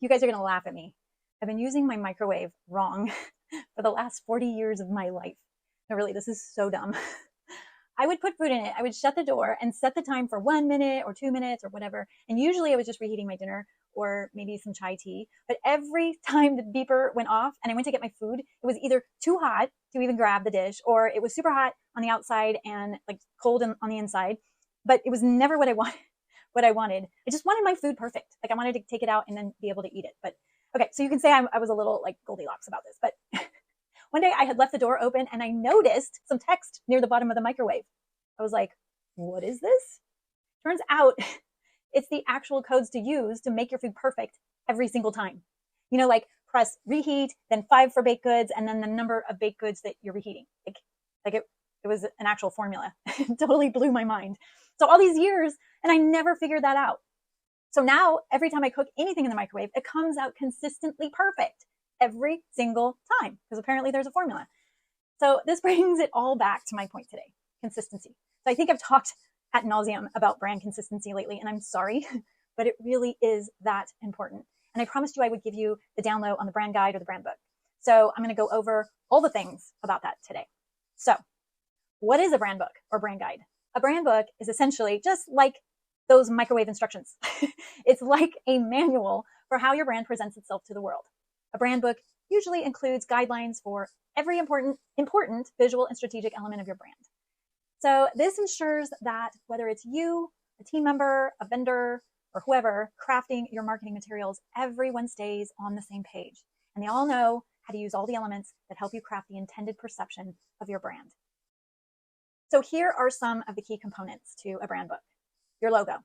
You guys are going to laugh at me. I've been using my microwave wrong for the last 40 years of my life. No, really, this is so dumb. I would put food in it. I would shut the door and set the time for 1 minute or 2 minutes or whatever. And usually I was just reheating my dinner or maybe some chai tea. But every time the beeper went off and I went to get my food, it was either too hot to even grab the dish, or it was super hot on the outside and like cold on the inside. But it was never what I wanted. What I wanted. I just wanted my food perfect. Like I wanted to take it out and then be able to eat it. But okay, so you can say I was a little like Goldilocks about this. But one day I had left the door open and I noticed some text near the bottom of the microwave. I was like, what is this? Turns out it's the actual codes to use to make your food perfect every single time. You know, like press reheat, then 5 for baked goods, and then the number of baked goods that you're reheating. Like it was an actual formula. It totally blew my mind. So all these years, and I never figured that out. So now every time I cook anything in the microwave, it comes out consistently perfect every single time, because apparently there's a formula. So this brings it all back to my point today, consistency. So I think I've talked ad nauseum about brand consistency lately, and I'm sorry, but it really is that important. And I promised you I would give you the down low on the brand guide or the brand book. So I'm going to go over all the things about that today. So what is a brand book or brand guide? A brand book is essentially just like those microwave instructions. It's like a manual for how your brand presents itself to the world. A brand book usually includes guidelines for every important visual and strategic element of your brand. So this ensures that whether it's you, a team member, a vendor, or whoever crafting your marketing materials, everyone stays on the same page. And they all know how to use all the elements that help you craft the intended perception of your brand. So here are some of the key components to a brand book. Your logo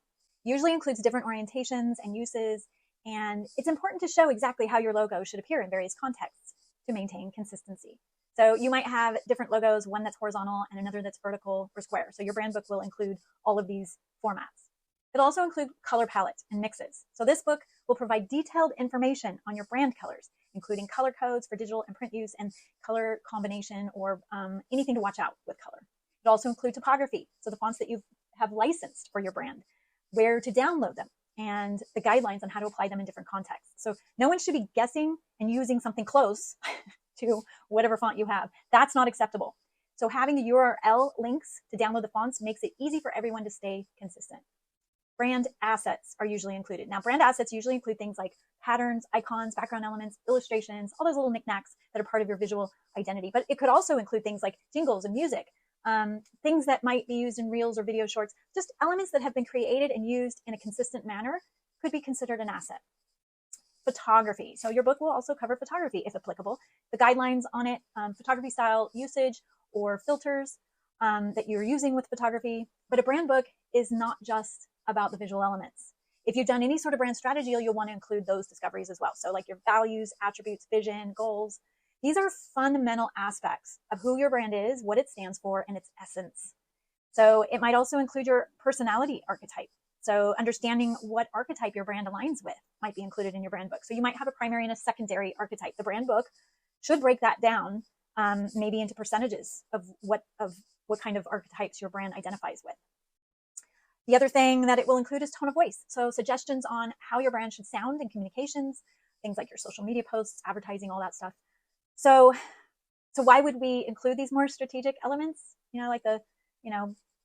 usually includes different orientations and uses, and it's important to show exactly how your logo should appear in various contexts to maintain consistency. So you might have different logos, one that's horizontal and another that's vertical or square. So your brand book will include all of these formats. It'll also include color palettes and mixes. So this book will provide detailed information on your brand colors, including color codes for digital and print use and color combination or anything to watch out with color. It also includes typography, so the fonts that you have licensed for your brand, where to download them, and the guidelines on how to apply them in different contexts. So no one should be guessing and using something close to whatever font you have. That's not acceptable. So having the URL links to download the fonts makes it easy for everyone to stay consistent. Brand assets are usually included. Now, brand assets usually include things like patterns, icons, background elements, illustrations, all those little knickknacks that are part of your visual identity. But it could also include things like jingles and music, things that might be used in reels or video shorts, just elements that have been created and used in a consistent manner could be considered an asset. Photography. So your book will also cover photography if applicable. The guidelines on it, photography style usage or filters that you're using with photography. But a brand book is not just about the visual elements. If you've done any sort of brand strategy, you'll want to include those discoveries as well. So like your values, attributes, vision, goals. These are fundamental aspects of who your brand is, what it stands for, and its essence. So it might also include your personality archetype. So understanding what archetype your brand aligns with might be included in your brand book. So you might have a primary and a secondary archetype. The brand book should break that down, maybe into percentages of what kind of archetypes your brand identifies with. The other thing that it will include is tone of voice. So suggestions on how your brand should sound in communications, things like your social media posts, advertising, all that stuff. So why would we include these more strategic elements? Like the,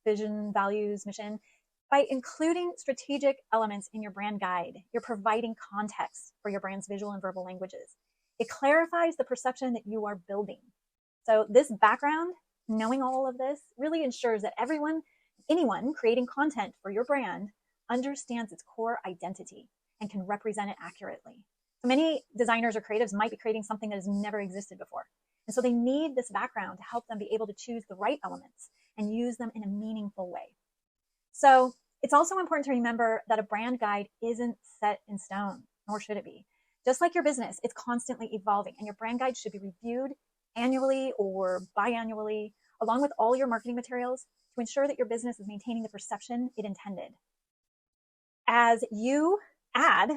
vision, values, mission. By including strategic elements in your brand guide, you're providing context for your brand's visual and verbal languages. It clarifies the perception that you are building. So this background, knowing all of this, really ensures that anyone creating content for your brand understands its core identity and can represent it accurately. So many designers or creatives might be creating something that has never existed before. And so they need this background to help them be able to choose the right elements and use them in a meaningful way. So it's also important to remember that a brand guide isn't set in stone, nor should it be. Just like your business, it's constantly evolving, and your brand guide should be reviewed annually or biannually, along with all your marketing materials, to ensure that your business is maintaining the perception it intended. As you add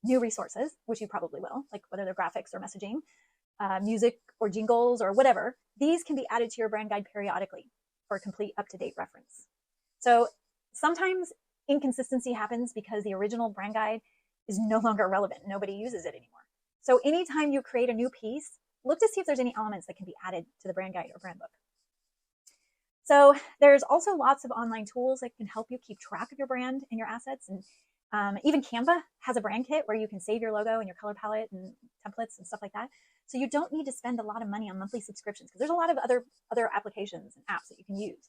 new resources, which you probably will, like whether they're graphics or messaging, music or jingles or whatever, these can be added to your brand guide periodically for a complete up-to-date reference. So sometimes inconsistency happens because the original brand guide is no longer relevant. Nobody uses it anymore. So anytime you create a new piece, look to see if there's any elements that can be added to the brand guide or brand book. So there's also lots of online tools that can help you keep track of your brand and your assets. And even Canva has a brand kit where you can save your logo and your color palette and templates and stuff like that. So you don't need to spend a lot of money on monthly subscriptions because there's a lot of other applications and apps that you can use.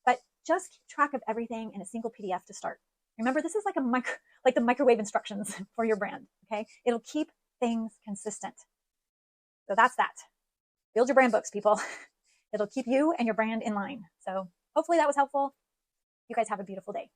But just keep track of everything in a single PDF to start. Remember, this is like the microwave instructions for your brand, okay? It'll keep things consistent. So that's that. Build your brand books, people. It'll keep you and your brand in line. So hopefully that was helpful. You guys have a beautiful day.